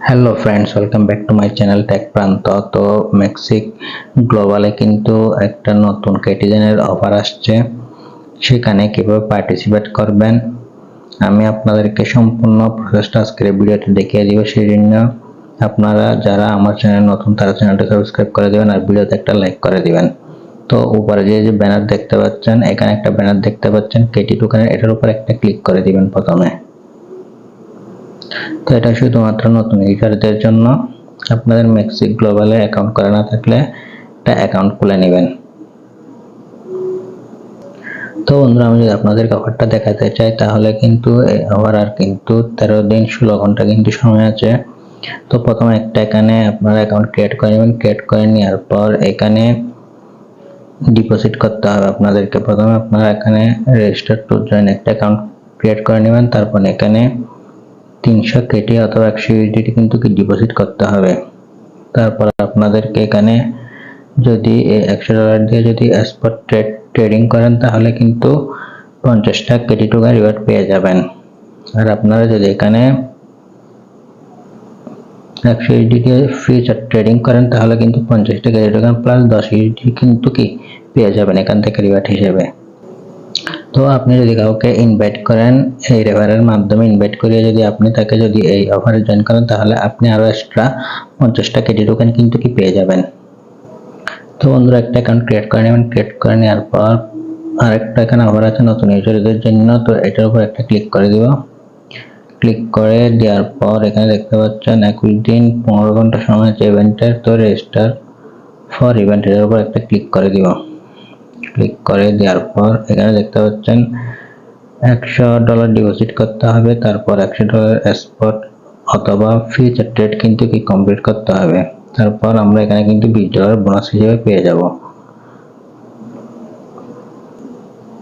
Hello friends, welcome back to my channel tech Pranto. তো Mexico গ্লোবালে কিন্তু একটা নতুন কেটিজেনের অফার আসছে, সেখানে কিভাবে পার্টিসিপেট করবেন আমি আপনাদেরকে সম্পূর্ণ প্রসেসটা আজকের ভিডিওতে দেখিয়ে দিব। সেই জন্য আপনারা যারা আমার চ্যানেল নতুন তারা চ্যানেলটা সাবস্ক্রাইব করে দিবেন আর ভিডিওতে একটা লাইক করে দিবেন। তো উপরে যে ব্যানার দেখতে পাচ্ছেন, এখানে একটা ব্যানার দেখতে পাচ্ছেন কেটি টোকেনের, এটার উপর একটা ক্লিক করে দিবেন প্রথমে। তো এটা শুধুমাত্র নতুন ইউজারদের জন্য। আপনাদের মেক্সিক গ্লোবালে অ্যাকাউন্ট করা না থাকলে একটা অ্যাকাউন্ট খুলে নেবেন। তো বন্ধুরা, আমি যদি আপনাদেরকে অফারটা দেখাতে চাই তাহলে কিন্তু আবার আর কিন্তু 13 দিন 16 ঘন্টা কিন্তু সময় আছে। তো প্রথমে একটা এখানে আপনার অ্যাকাউন্ট ক্রিয়েট করে নেবেন। ক্রিয়েট করে নেওয়ার পর এখানে ডিপোজিট করতে হবে আপনাদেরকে। প্রথমে আপনারা এখানে রেজিস্টার টু জয়েন একটা অ্যাকাউন্ট ক্রিয়েট করে নেবেন। তারপর এখানে 300 কেটি অথবা 100 ইউএসডিটি কিন্তু ডিপোজিট করতে হবে। তারপর আপনাদেরকে এখানে যদি $100 দিয়ে যদি স্পট ট্রেডিং করেন তাহলে কিন্তু 50টা কেটি টোকেন রিওয়ার্ড পেয়ে যাবেন। আর আপনারা যদি এখানে 100 ইউএসডি দিয়ে ফিউচার ট্রেডিং করেন তাহলে কিন্তু 50টা কেটি টোকেন প্লাস 10 ইউএসডি কিন্তু পেয়ে যাবেন এখান থেকে রিওয়ার্ড হিসেবে। তো আপনি যদি কাউকে ইনভাইট করেন, এই রেফারের মাধ্যমে ইনভাইট করিয়ে যদি আপনি তাকে যদি এই অফারে জয়েন করেন তাহলে আপনি আরো এক্সট্রা 50টা কেটি টোকেন কিন্তু পেয়ে যাবেন। তো বন্ধুরা, একটা অ্যাকাউন্ট ক্রিয়েট করে নেবেন। ক্রিয়েট করে নেওয়ার পর আরেকটা এখানে অফার আছে নতুন ইউজারদের জন্য, তো এটার উপর একটা ক্লিক করে দিব। ক্লিক করে দেওয়ার পর এখানে দেখতে পাচ্ছেন 21 দিন 15 ঘন্টা সময় আছে ইভেন্টের। তো রেজিস্টার ফর ইভেন্ট এর উপর একটা ক্লিক করে দিব। ক্লিক করে দেওয়ার পর এখানে দেখতে পাচ্ছেন $100 ডিপোজিট করতে হবে। তারপর $100 স্পট অথবা ফিউচার ট্রেড কিন্তু কমপ্লিট করতে হবে। তারপর আমরা এখানে কিন্তু $20 বোনাস হিসেবে পেয়ে যাব।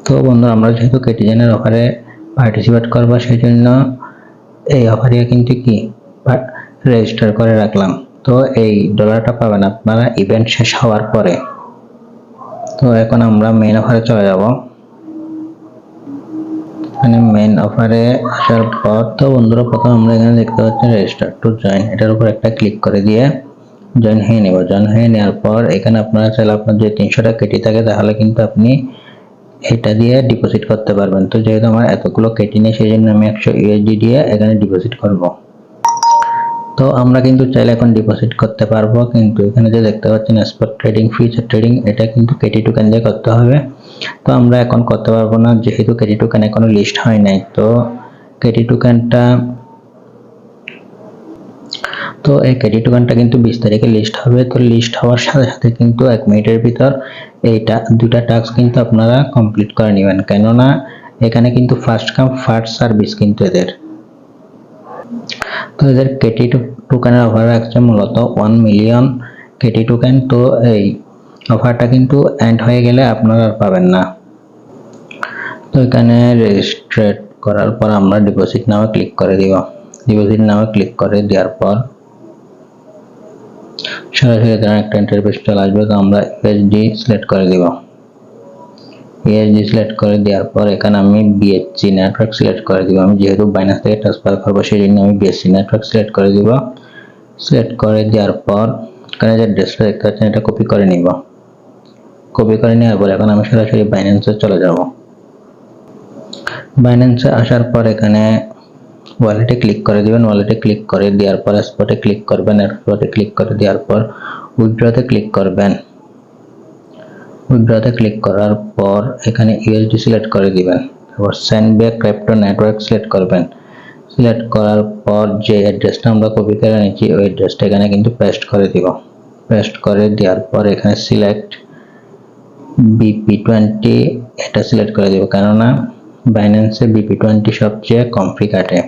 তো বন্ধুরা, আমরা যেহেতু কেটিজেনের অফারে পার্টিসিপেট করব সেই জন্য এই অফারে কিন্তু রেজিস্টার করে রাখলাম। তো এই ডলারটা পাবেন আপনারা ইভেন্ট শেষ হওয়ার পরে। তো এখন আমরা মেইন অফারে চলে যাব। এখানে মেইন অফারে আসার পর তো বন্ধুরা, প্রথম আমরা এখানে দেখতে পাচ্ছি রেজিস্টার টু জয়েন, এটার উপর একটা ক্লিক করে দিয়ে জয়েন হয়ে নেব। জয়েন হয়ে নেওয়ার পর এখানে আপনারা চাইলে আপনার যদি 300টা কেটি থাকে তাহলে কিন্তু আপনি এটা দিয়ে ডিপোজিট করতে পারবেন। তো যেহেতু আমার এতগুলো কেটি নেই সেই জন্য আমি 100 ইউএসডি দিয়ে এখানে ডিপোজিট করব। তো আমরা কিন্তু চাইলে এখন ডিপোজিট করতে পারবো, কিন্তু এখানে যে দেখতে পাচ্ছেন স্পট ট্রেডিং ফিউচার ট্রেডিং, এটা কিন্তু কেটি টোকেন দিয়ে করতে হবে। তো আমরা এখন করতে পারবো না যেহেতু কেটি টোকেন এখনো লিস্ট হয় নাই। তো কেটি টোকেনটা তো এই কেটি টোকেনটা কিন্তু 20 তারিখে লিস্ট হবে। তো লিস্ট হওয়ার সাথে সাথে কিন্তু 1 মিনিটের ভিতর এইটা দুটা টাস্ক কিন্তু আপনারা কমপ্লিট করে নেবেন, কেননা এখানে কিন্তু ফার্স্ট কাম ফার্স্ট সার্ভিস কিন্তু এদের। তো এদের কেটি টোকেনের অফার রাখছে মূলত 1 মিলিয়ন কেটি টোকেন। তো এই অফারটা কিন্তু এন্ড হয়ে গেলে আপনারা আর পাবেন না। তো এখানে রেজিস্টার করার পর আমরা ডিপোজিট নামে ক্লিক করে দিব। ডিপোজিট নামে ক্লিক করে দেওয়ার পর সরাসরি এখানে একটা ইন্টারফেস চলে আসবে। তো আমরা ইউএসডি সিলেক্ট করে দিব। ইউএসডি সিলেক্ট করে দেওয়ার পর এখানে আমি বিএসসি নেটওয়ার্ক সিলেক্ট করে দিব। আমি যেহেতু বাইন্যান্স থেকে ট্রান্সফার করব সেই জন্য আমি বিএসসি নেটওয়ার্ক সিলেক্ট করে দিব। সিলেক্ট করে দেওয়ার পর এখানে যে অ্যাড্রেসটা দেখতে পাচ্ছেন এটা কপি করে নিব। কপি করে নেওয়ার পর এখন আমি সরাসরি বাইন্যান্সে চলে যাব। বাইন্যান্সে আসার পর এখানে ওয়ালেটে ক্লিক করে দিবেন। ওয়ালেটে ক্লিক করে দেওয়ার পর স্পটে ক্লিক করবেন। স্পটে ক্লিক করে দেওয়ার পর উইথড্রতে ক্লিক করবেন। উইথড্রতে ক্লিক করার পর এখানে ইউএসডি সিলেক্ট করে দিবেন। তারপর send back crypto network select করবেন। সিলেক্ট করার পর যে অ্যাড্রেসটা আমরা কপি করে নিয়েছি ওই অ্যাড্রেসটা এখানে কিন্তু পেস্ট করে দিব। পেস্ট করে দেওয়ার পর এখানে সিলেক্ট BP20 এটা সিলেক্ট করে দিব, কেননা বাইন্যান্সে BP20 সবচেয়ে কম ফি কাটে।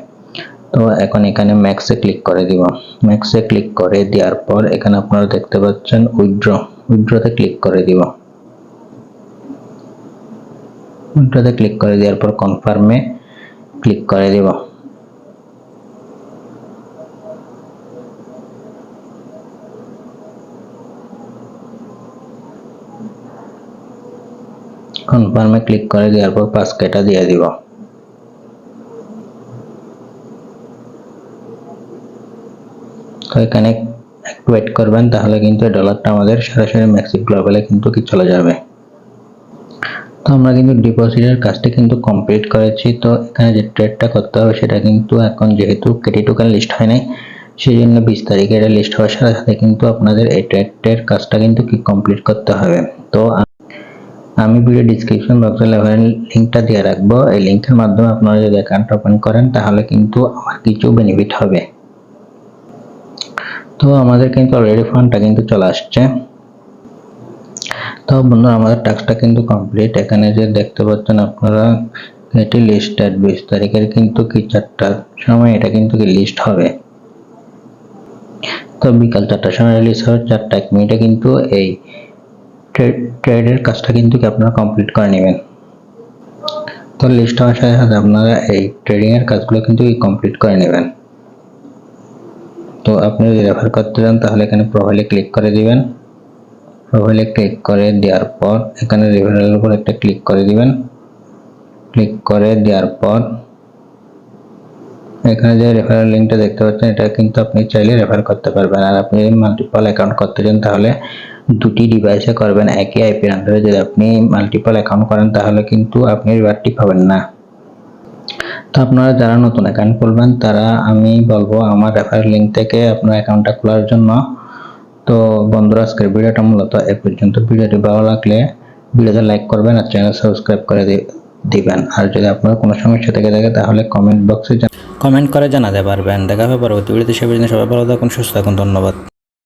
তো এখন এখানে ম্যাক্সে ক্লিক করে দিব। ম্যাক্সে ক্লিক করে দেওয়ার পর এখানে আপনারা দেখতে পাচ্ছেন উইথড্রতে ক্লিক করে দিব। উইথড্রতে ক্লিক করে দেওয়ার পর কনফার্মে ক্লিক করে দিব। কনফার্মে ক্লিক করে দেওয়ার পর পাসওয়ার্ডটা দিয়ে দিব। তো এখানে একটু ওয়েট করবেন, তাহলে কিন্তু এই ডলারটা আমাদের সরাসরি ম্যাক্সি গ্লোবালে কিন্তু কি চলে যাবে। তো আমরা কিন্তু ডিপোজিটের কাজটা কিন্তু কমপ্লিট করেছি। তো এখানে যে ট্রেডটা করতে হবে সেটা কিন্তু এখন যেহেতু কেটি টোকেন লিস্ট হয় নাই, সেই জন্য 20 তারিখে এটা লিস্ট হওয়ার সাথে সাথে কিন্তু আপনাদের এই ট্রেডের কাজটা কিন্তু কি কমপ্লিট করতে হবে। তো আমি ভিডিও ডিসক্রিপশন বক্সে লেভেল লিঙ্কটা দিয়ে রাখবো। এই লিঙ্কের মাধ্যমে আপনারা যদি অ্যাকাউন্ট ওপেন করেন তাহলে কিন্তু আমার কিছু বেনিফিট হবে। তো আমাদের কিন্তু অলরেডি ফান্ডটা কিন্তু চলে আসছে। তো বন্ধুরা, আমাদের টাস্কটা কিন্তু কমপ্লিট। এখানে যে দেখতে পাচ্ছেন আপনারা, এটি লিস্টেড 20 তারিখের কিন্তু কি 4টার সময় এটা কিন্তু কি লিস্ট হবে। তো বিকাল 4টার সময় রিলিজ হবে, 4:01 কিন্তু এই ট্রেডের কাজটা কিন্তু কি আপনারা কমপ্লিট করে নেবেন। তো লিস্ট হওয়ার সাথে সাথে আপনারা এই ট্রেডিং এর কাজগুলো কিন্তু কমপ্লিট করে নেবেন। তো আপনি যদি রেফার করতে চান তাহলে এখানে প্রোফাইলে ক্লিক করে দিবেন। প্রোফাইলে ক্লিক করে দেওয়ার পর এখানে রেফারেলের উপর একটা ক্লিক করে দিবেন। ক্লিক করে দেওয়ার পর এখানে যে রেফারেল লিঙ্কটা দেখতে পাচ্ছেন, এটা কিন্তু আপনি চাইলে রেফার করতে পারবেন। আর আপনি মাল্টিপল অ্যাকাউন্ট করতে চান তাহলে দুটি ডিভাইসে করবেন একই আইপির আন্ডারে। যদি আপনি মাল্টিপল অ্যাকাউন্ট করেন তাহলে কিন্তু আপনি রিওয়ার্ডটি পাবেন না। তো আপনারা যারা নতুন অ্যাকাউন্ট খুলবেন তারা আমি বলবো আমার রেফারেল লিঙ্ক থেকে আপনার অ্যাকাউন্টটা খোলার জন্য। তো বন্ধুরা, আজকের ভিডিওটা মূলত এ পর্যন্ত। ভিডিওটি ভালো লাগলে ভিডিওতে লাইক করবেন আর চ্যানেল সাবস্ক্রাইব করে দিবেন। আর যদি আপনার কোনো সমস্যা থেকে থাকে তাহলে কমেন্ট বক্সে কমেন্ট করে জানাতে পারবেন। দেখা হবে পরবর্তী ভিডিওতে। সে পর্যন্ত সবাই ভালো থাকুন, সুস্থ থাকুন। ধন্যবাদ।